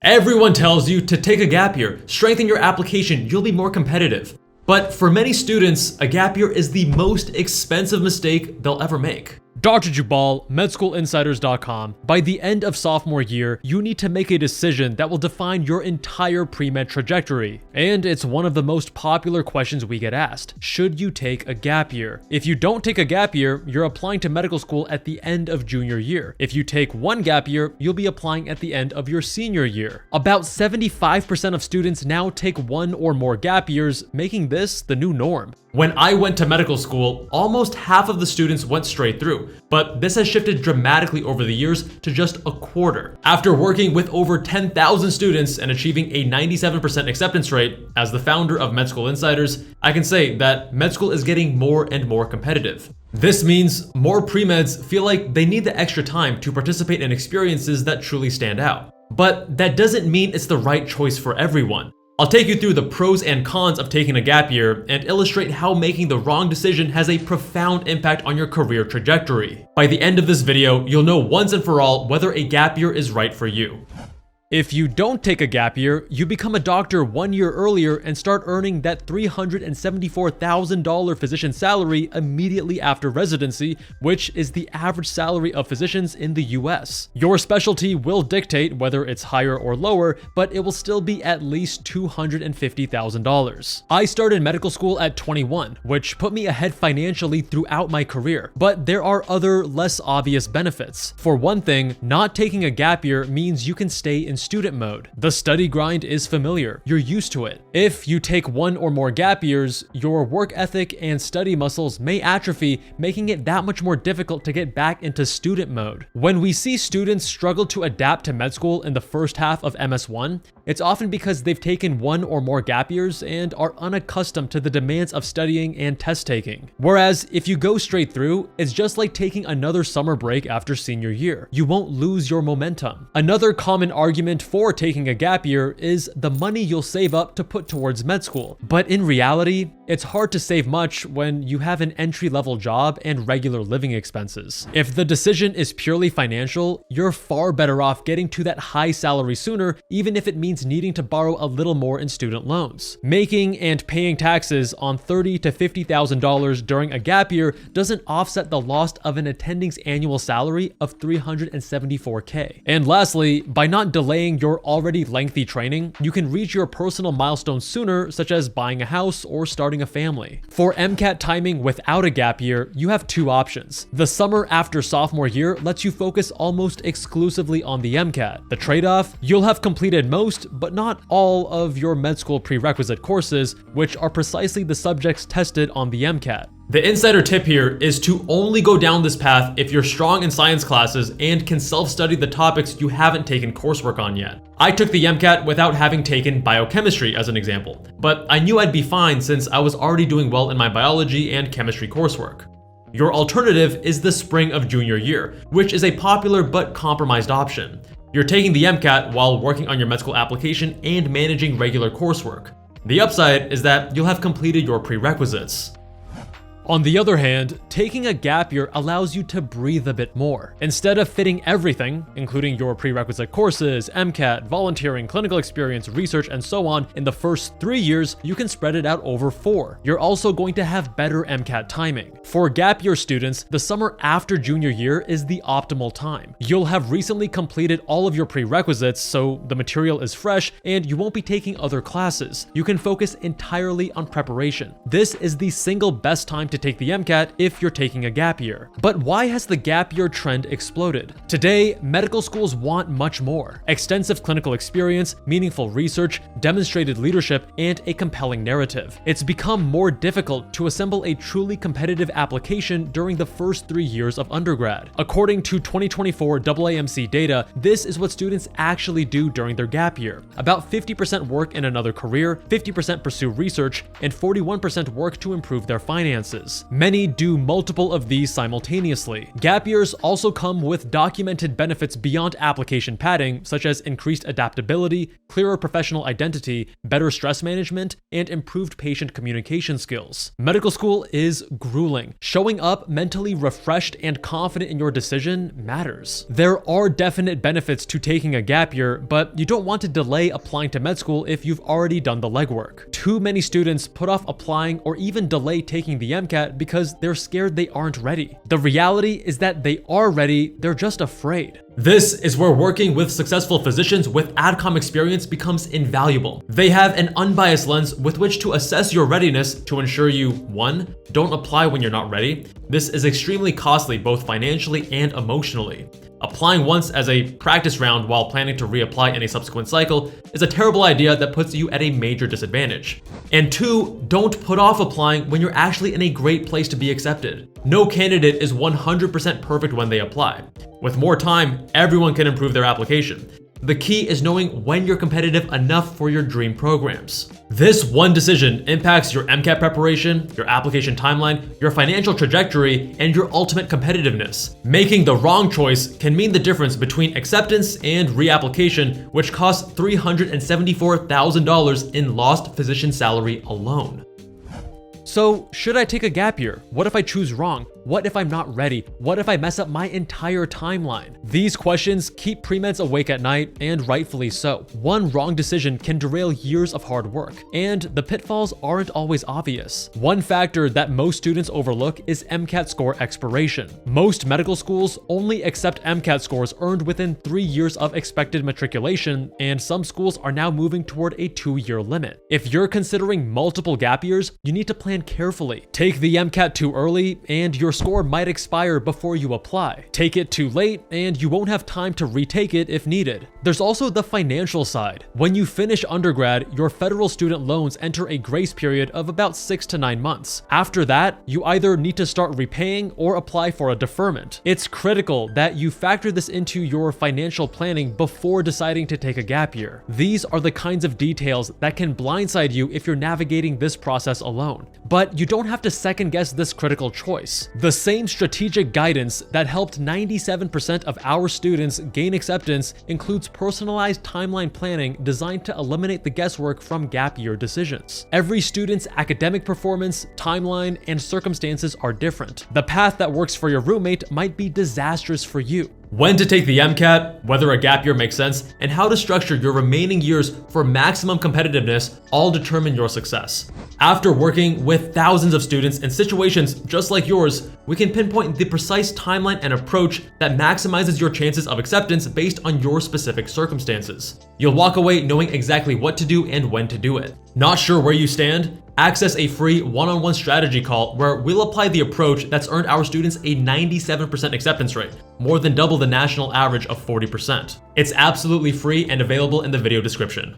Everyone tells you to take a gap year, strengthen your application, you'll be more competitive. But for many students, a gap year is the most expensive mistake they'll ever make. Dr. Jubal, MedSchoolInsiders.com. By the end of sophomore year, you need to make a decision that will define your entire pre-med trajectory. And it's one of the most popular questions we get asked. Should you take a gap year? If you don't take a gap year, you're applying to medical school at the end of junior year. If you take one gap year, you'll be applying at the end of your senior year. About 75% of students now take one or more gap years, making this the new norm. When I went to medical school, almost half of the students went straight through, but this has shifted dramatically over the years to just a quarter. After working with over 10,000 students and achieving a 97% acceptance rate, as the founder of Med School Insiders, I can say that med school is getting more and more competitive. This means more pre-meds feel like they need the extra time to participate in experiences that truly stand out. But that doesn't mean it's the right choice for everyone. I'll take you through the pros and cons of taking a gap year and illustrate how making the wrong decision has a profound impact on your career trajectory. By the end of this video, you'll know once and for all whether a gap year is right for you. If you don't take a gap year, you become a doctor 1 year earlier and start earning that $374,000 physician salary immediately after residency, which is the average salary of physicians in the US. Your specialty will dictate whether it's higher or lower, but it will still be at least $250,000. I started medical school at 21, which put me ahead financially throughout my career, but there are other less obvious benefits. For one thing, not taking a gap year means you can stay in student mode. The study grind is familiar. You're used to it. If you take one or more gap years, your work ethic and study muscles may atrophy, making it that much more difficult to get back into student mode. When we see students struggle to adapt to med school in the first half of MS1, it's often because they've taken one or more gap years and are unaccustomed to the demands of studying and test taking. Whereas if you go straight through, it's just like taking another summer break after senior year. You won't lose your momentum. Another common argument for taking a gap year is the money you'll save up to put towards med school. But in reality, it's hard to save much when you have an entry-level job and regular living expenses. If the decision is purely financial, you're far better off getting to that high salary sooner, even if it means needing to borrow a little more in student loans. Making and paying taxes on $30,000 to $50,000 during a gap year doesn't offset the loss of an attending's annual salary of $374K. And lastly, by not delaying your already lengthy training, you can reach your personal milestones sooner, such as buying a house or starting a family. For MCAT timing without a gap year, you have two options. The summer after sophomore year lets you focus almost exclusively on the MCAT. The trade-off, you'll have completed most, but not all of your med school prerequisite courses, which are precisely the subjects tested on the MCAT. The insider tip here is to only go down this path if you're strong in science classes and can self-study the topics you haven't taken coursework on yet. I took the MCAT without having taken biochemistry as an example, but I knew I'd be fine since I was already doing well in my biology and chemistry coursework. Your alternative is the spring of junior year, which is a popular but compromised option. You're taking the MCAT while working on your med school application and managing regular coursework. The upside is that you'll have completed your prerequisites. On the other hand, taking a gap year allows you to breathe a bit more. Instead of fitting everything, including your prerequisite courses, MCAT, volunteering, clinical experience, research, and so on, in the first 3 years, you can spread it out over 4. You're also going to have better MCAT timing. For gap year students, the summer after junior year is the optimal time. You'll have recently completed all of your prerequisites, so the material is fresh, and you won't be taking other classes. You can focus entirely on preparation. This is the single best time to take the MCAT if you're taking a gap year. But why has the gap year trend exploded? Today, medical schools want much more. Extensive clinical experience, meaningful research, demonstrated leadership, and a compelling narrative. It's become more difficult to assemble a truly competitive application during the first 3 years of undergrad. According to 2024 AAMC data, this is what students actually do during their gap year. About 50% work in another career, 50% pursue research, and 41% work to improve their finances. courses. Many do multiple of these simultaneously. Gap years also come with documented benefits beyond application padding, such as increased adaptability, clearer professional identity, better stress management, and improved patient communication skills. Medical school is grueling. Showing up mentally refreshed and confident in your decision matters. There are definite benefits to taking a gap year, but you don't want to delay applying to med school if you've already done the legwork. Too many students put off applying or even delay taking the MCAT because they're scared they aren't ready. The reality is that they are ready, they're just afraid. This is where working with successful physicians with AdCom experience becomes invaluable. They have an unbiased lens with which to assess your readiness to ensure you, 1, don't apply when you're not ready. This is extremely costly both financially and emotionally. Applying once as a practice round while planning to reapply in a subsequent cycle is a terrible idea that puts you at a major disadvantage. And 2, don't put off applying when you're actually in a great place to be accepted. No candidate is 100% perfect when they apply. With more time, everyone can improve their application. The key is knowing when you're competitive enough for your dream programs. This one decision impacts your MCAT preparation, your application timeline, your financial trajectory, and your ultimate competitiveness. Making the wrong choice can mean the difference between acceptance and reapplication, which costs $374,000 in lost physician salary alone. So, should I take a gap year? What if I choose wrong? What if I'm not ready? What if I mess up my entire timeline? These questions keep pre-meds awake at night, and rightfully so. One wrong decision can derail years of hard work, and the pitfalls aren't always obvious. One factor that most students overlook is MCAT score expiration. Most medical schools only accept MCAT scores earned within 3 years of expected matriculation, and some schools are now moving toward a 2-year limit. If you're considering multiple gap years, you need to plan carefully. Take the MCAT too early, and your score might expire before you apply. Take it too late, and you won't have time to retake it if needed. There's also the financial side. When you finish undergrad, your federal student loans enter a grace period of about 6 to 9 months. After that, you either need to start repaying or apply for a deferment. It's critical that you factor this into your financial planning before deciding to take a gap year. These are the kinds of details that can blindside you if you're navigating this process alone. But you don't have to second guess this critical choice. The same strategic guidance that helped 97% of our students gain acceptance includes personalized timeline planning designed to eliminate the guesswork from gap year decisions. Every student's academic performance, timeline, and circumstances are different. The path that works for your roommate might be disastrous for you. When to take the MCAT, whether a gap year makes sense, and how to structure your remaining years for maximum competitiveness all determine your success. After working with thousands of students in situations just like yours, we can pinpoint the precise timeline and approach that maximizes your chances of acceptance based on your specific circumstances. You'll walk away knowing exactly what to do and when to do it. Not sure where you stand? Access a free one-on-one strategy call where we'll apply the approach that's earned our students a 97% acceptance rate, more than double the national average of 40%. It's absolutely free and available in the video description.